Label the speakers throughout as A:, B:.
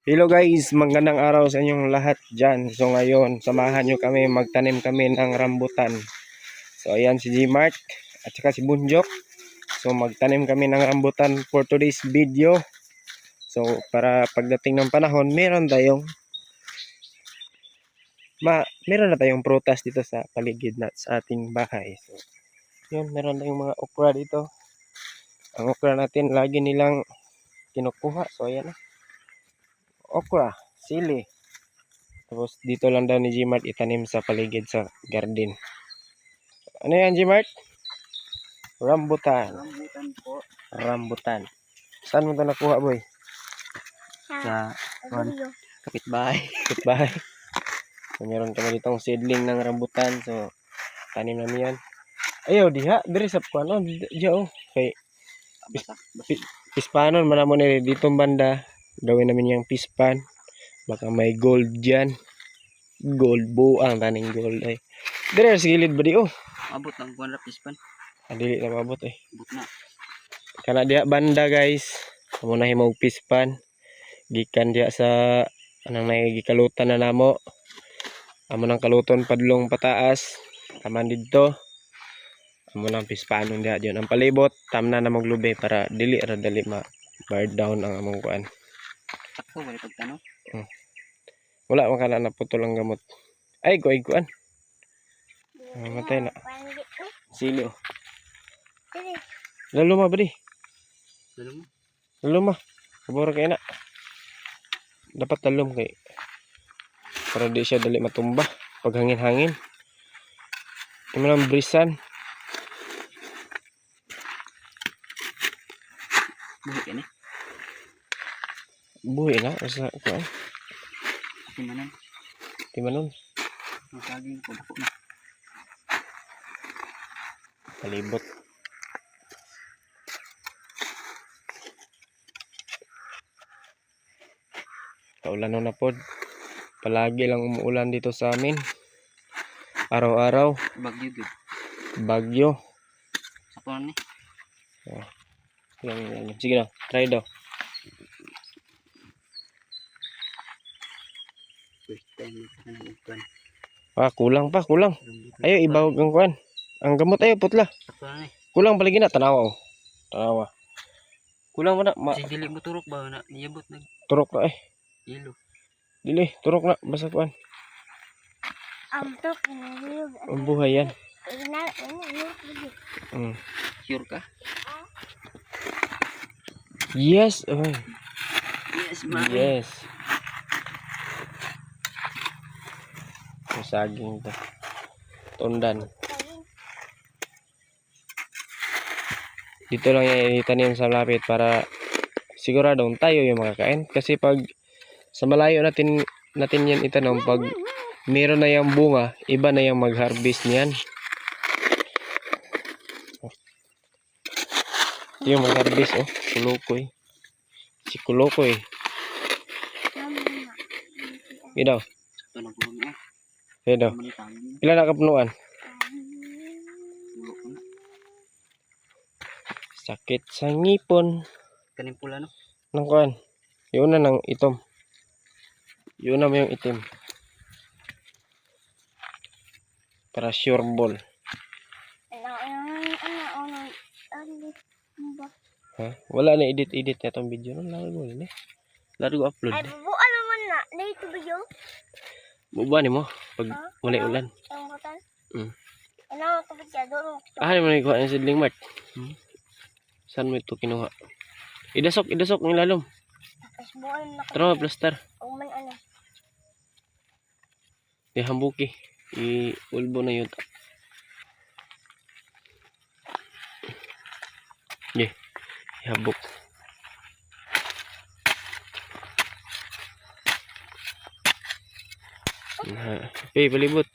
A: Hello guys, magandang araw sa inyong lahat dyan. So ngayon, samahan nyo kami, magtanim kami ng rambutan. So ayan si Gmart at saka si Bunjok. So magtanim kami ng rambutan for today's video. So para pagdating ng panahon, meron na tayong prutas dito sa paligid na sa ating bahay. So yun, meron tayong mga okra dito. Ang okra natin, lagi nilang kinukuha. So ayan na. Okra, sili. Tapos dito lang daw ni Gmart itanim sa paligid sa garden. Ano yan Gmart? Rambutan.
B: Rambutan po.
A: Rambutan. Saan mo ito nakuha boy?
B: Sa kapitbahay.
A: Kapitbahay. So, meron kami ditong seedling ng rambutan. So tanim namin yan. Ayaw diha. Diri sa kuano. Diya oh. Kay pispanon man mo na dito banda. Gawin namin yung pispan. Baka may gold dyan. Gold buang taning gold ay. Dire sa gilid ba di oh.
B: Abot ang kuwan ra pispan.
A: Dili na mabot eh.
B: Abot na.
A: Kana diha banda guys. Amo na himog pispan. Gikan diha sa anang nagigikalutan na namo. Amo nang kaluton padlong pataas. Taman didto. Amo nang pispanon diha diyon ang palibot. Tamna na maglube para dili ra dali ma bar down ang among kuan.
B: Sakto bali pagtanaw.
A: Wala man kana naputol ang gamot. Ay kuan. Matay na. Sili oh. Laluma ba di? Laluma. Kabura kay na. Dapat talom kay para di siya dali matumba pag hangin-hangin. Imo lang brisan.
B: Buhi kani.
A: Buhi na sa kuan.
B: Timanan.
A: Timanon.
B: Masaging pagko na.
A: Palibot. Kaulan na pod. Palagi lang umuulan dito sa amin. Araw-araw.
B: Bagyo gyud.
A: Bagyo.
B: Sa kuan ni.
A: Yan. Sige na, try daw.
B: First time na kuan.
A: Kulang pa. Ayo ibawag ang kuan. Ang gamot ayo putla.
B: Sa kuan ni.
A: Kulang palagi na tanawa oh. Tanawa. Kulang man na.
B: Si dili mo turok ba na niyabot nag
A: Turok na eh.
B: yelo.
A: Dili, turok na basta kuan.
C: Turok na.
A: Ang buhay yan.
B: Sure ka?
A: Yes. Oy.
B: Yes, ma'am.
A: Yes. Saging to. Tundan. Dito lang yan itanim sa lapit para siguradong tayo yung makakain. Kasi pag sa malayo natin yan itanom, pag meron na yung bunga, iba na yung mag-harvest niyan. Ito yung mag-harvest oh. Kulukoy. Si Kulukoy. Ito.
B: Ito na kuan ni.
A: Ito. Pila na kapunuan? Sakit sa ngipon.
B: Kaning pula no.
A: Nang kuan. Yun na ng itom. Yun na mo yung itim. Para sure ball. Ha? Wala na edit na itong video. Laro ko upload.
C: Ay, bubuan naman na. Dito video.
A: Bubuan mo pag mulay ulan.
C: Ang butan. Ano ito ba doon?
A: Ano mo na ikuha ng seedling mart? Saan mo ito kinuha? Idasok ng lalom.
C: Tapos buwan na.
A: Tara plaster.
C: Ang man ano.
A: Hambuki. I-ulbo na yun. Yeah. Hambuk. Okay, palibot.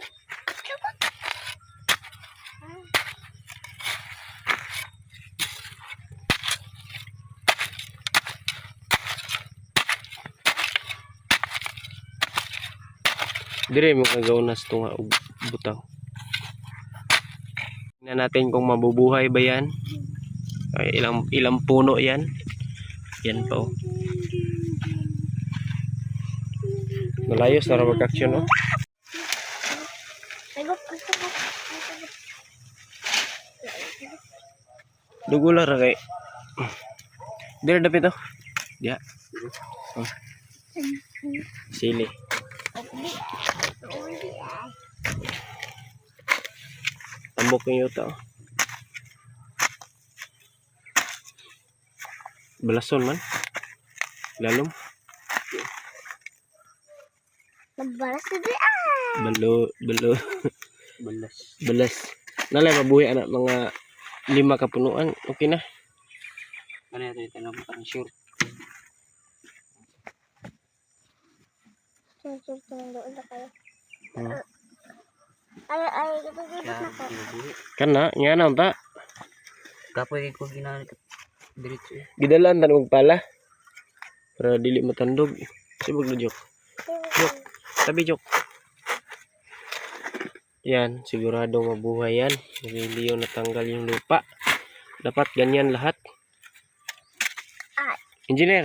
A: Dire mo kagaunas to nga butaw. Tingnan natin kung mabubuhay ba yan. Ay, ilang puno yan. Yan po. Nalayo sa rawag action, no?
C: Nagop, gusto ko.
A: Dugula ra kay. Dire dapit to. Diya. Oh. Sili. Tambok yung yuta. Oh. Balason man. Lalom.
C: Nagbalas na di
A: Balo.
B: Balas.
A: Balas. Nalay mabuhi anak mga 5 kapunuan. Okay na.
B: Ano yan? Ito lang parang sure.
C: Tung doon na kayo.
A: Hmm.
C: Ay, kapag
B: Kaya
C: na ko.
B: inubuhi.
A: Kana nya na ta.
B: Kapoy ko ginamit diretso.
A: Gidalan tan og pala. Para dili matandog. Sibog na joke. Tabi joke. Yan, sigurado mabuhay yan. Hindi yung natanggal yung lupa. Dapat ganyan lahat.
C: Ay.
A: Engineer.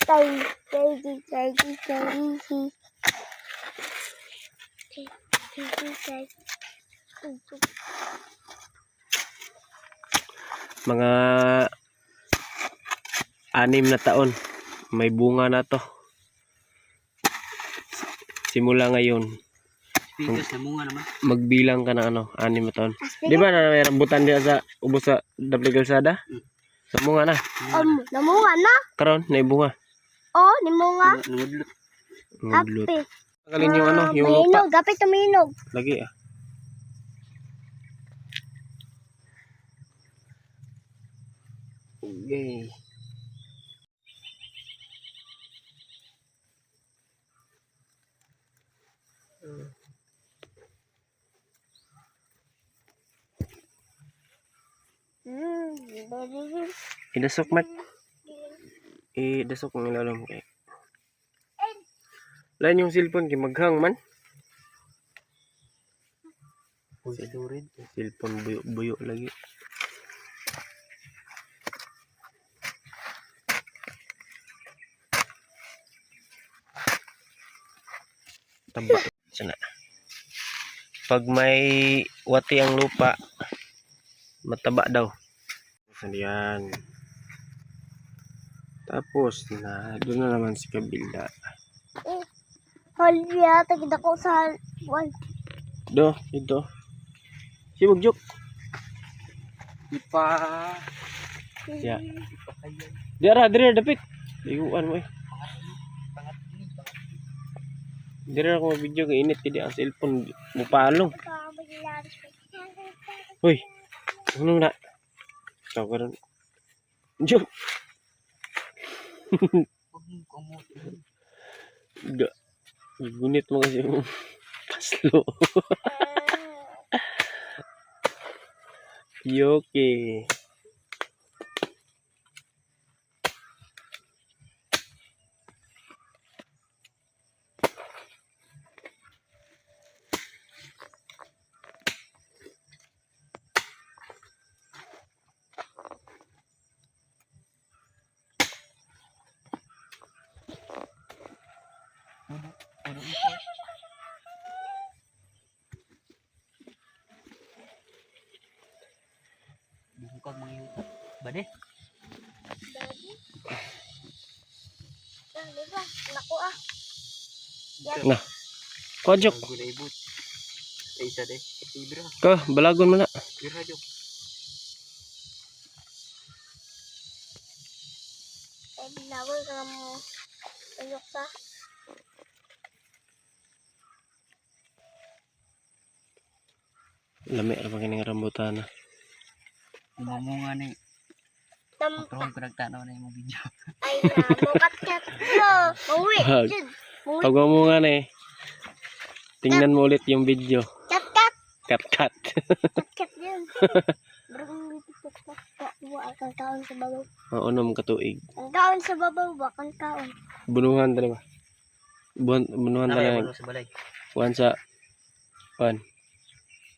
C: Tay.
A: Mga 6 na taon. May bunga na to. Simula ngayon.
B: Pikas na munga naman.
A: Magbilang ka ng 6 na taon. Di ba na may rambutan diya sa ubos sa Dapli Calzada? Sa bunga na.
C: Namunga na.
A: Karon na bunga.
C: Oh, nimunga.
B: Nangudlot.
A: Ngudlot.
C: Kape.
A: Tanggalin yung yung lupa.
C: Minog, gapit tuminog.
A: Lagi ah. Okay. Idasok mat. Idasok ang ilalim kay. Lain yung cellphone kay maghang man.
B: Pulsurid.
A: Cellphone buyo lagi. Taba sana. Pag may wati ang lupa, mataba daw. Yan. Tapos na doon na naman si kabila.
C: Halya, tagida ko sa wall.
A: Ito. Sibog jok.
B: Ipa.
A: Ya. Dira dapit. Iguan mo eh. Dira ako video kay init kay ang cellphone mupalong. Hoy. Ano na? Ikaw karon. Jok. Ga. Gunit mo kasi yung paslo. Yoke.
B: Bungkag mga yuta. Bade?
C: Diba? Naku ah.
A: Na. Kojok.
B: Gulay but. Ay isa de. Ibra.
A: Ka, balagon mo na.
B: Ibra jok.
C: Ay, binawal ka mo. Ayok sa.
A: Lami ra kining rambutan na.
B: Mamunga ni.
C: Tam.
B: Pero ko nagtanaw na yung video.
C: Ay na, mukat-kat ko. Mawi.
A: Wag.
C: Jud.
A: Pag mo nga na eh. Tingnan mo ulit yung video.
C: Kat-kat.
A: Cut.
C: Kat-kat yun. Barang litik ko. Buwak ang kaon sa babaw.
A: Maunom katuig.
C: Ang kaon sa babaw, buwak ang kaon.
A: Bunuhan tali ba? Bunuhan
B: Nakaya
A: tali.
B: mo sa balay.
A: Kuan sa kuan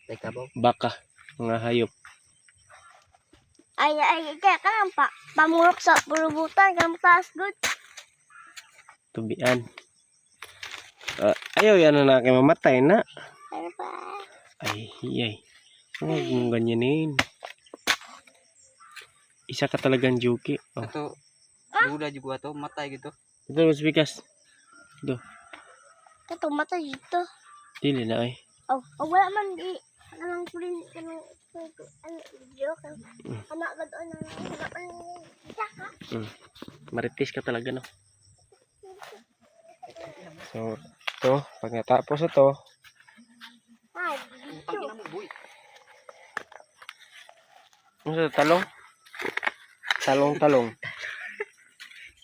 B: Tay kabaw.
A: baka mga hayop.
C: Ay, kaya ka lang pa. Pamurok sa pulubutan, kang taas good.
A: Tubian. Ayaw yan na kay mamatay na.
C: Ano pa?
A: Ay, ay. Huwag mong ganyanin. Isa ka talagang juki. Oh.
B: Ato, duda juga to, matay gitu.
A: Ito, mas bigas.
C: Ito, mata dito.
A: Dili na ay.
C: Oh, wala man di. Anong kulin, anong video. Anak ka doon. Anak ka doon.
A: Maritis ka talaga, no? So, ito. Pag natapos ito,
C: Ay,
B: Utang ina mo, boy.
A: ano sa talong? Talong-talong.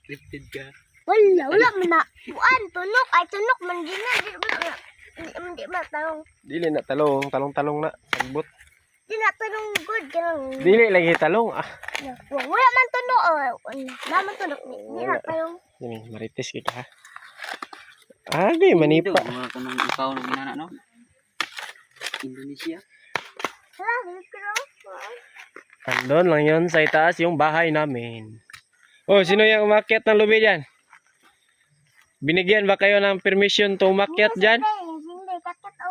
B: Scripted ka.
C: wala man na. Buan, tunok. Ay, tunok man din na. Di ba tanong.
A: Dili na talong. Talong-talong na. Sagbot.
C: Di na tanong good. Ganun.
A: Dili lagi talong. Ah.
C: Wala man tunok. Wala man tunok. Di na tanong.
A: Ini, maritis ka ha. Ah, di manipa.
B: Mga kanang ikaw na ginana, no? Indonesia.
C: Wala, dito na.
A: Andon lang yun sa itaas yung bahay namin. Oh, sino yung umakyat ng lubi dyan? Binigyan ba kayo ng permission to umakyat dyan?
C: Hindi, kakit o.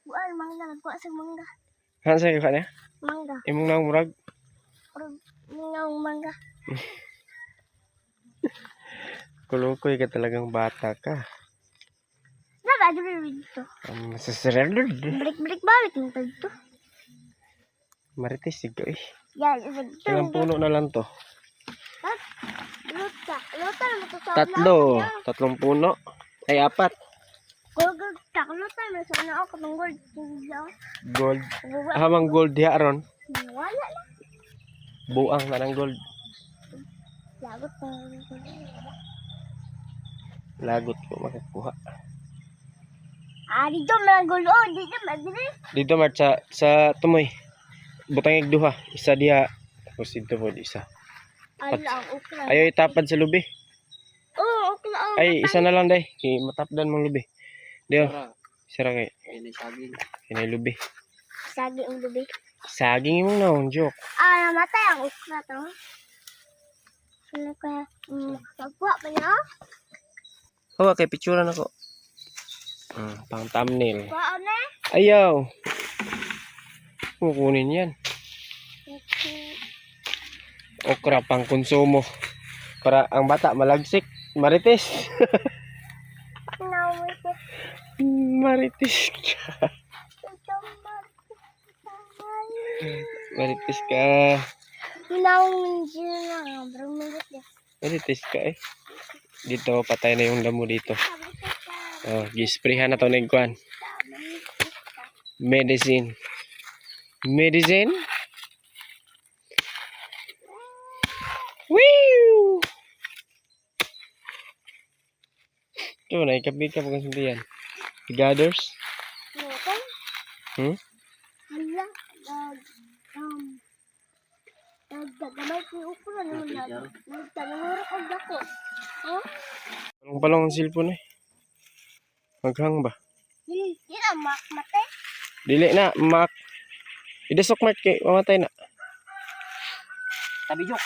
C: Buwan, mangga. Nagkuha sa mangga.
A: Saan sa'yo ka niya?
C: Mangga.
A: Imong nang murag?
C: Mangga.
A: Kulukoy ka talagang bata ka.
C: Dapat dito.
A: Masasarado.
C: Balik-balik balik mo pa dito.
A: Maritis sigo eh.
C: Yan, dito.
A: Ilang puno na lang to?
C: Luta. Luta na ito sa
A: Tatlong puno. Ay, 4.
C: Gugug. Luta na sa ano ako. Kapang gold.
A: Gold. Hamang gold diha ron.
C: Wala na.
A: Buang na ng gold.
C: Lagot na.
A: Lagot ko makakuha.
C: Dito mga gold. Oh, dito madiri.
A: Dito Mart sa tumoy. Butang duha. Isa diha. Tapos dito po isa.
C: Ala, ukra.
A: Ayaw itapad sa lubi.
C: Oh, ukra. Oh,
A: Ay, isa na lang day. Matapdan mong lubi. Diyo.
B: Tara,
A: Sira kay.
B: ini saging.
A: Kinay lubi.
C: Sagi ang lubi.
A: Saging mo na. Joke.
C: Namatay ang ukra to. Ano kaya? Pagkuha pa niya.
A: Hawa kay picturean ako. Pang thumbnail.
C: Kuha na.
A: Ayaw. Kukunin yan. Okra pang konsumo. Para ang bata malagsik. Maritis. Maritis ka. Maritis ka. Maritis ka eh. Dito, patay na yung damo dito. Oh, gisprehan na to ng kwan. Medicine. Medicine. Woo! Ito na, ikabi ka pag sundian. Gathers.
C: Nagdagamay ko yung ukra naman na. Nagtanong ang dako. Oh?
A: Palong-palong ang cellphone eh. Maghang ba?
C: Hindi na matay.
A: Dili na, mak. Idasok Mart kay mamatay na.
B: Tabi jok.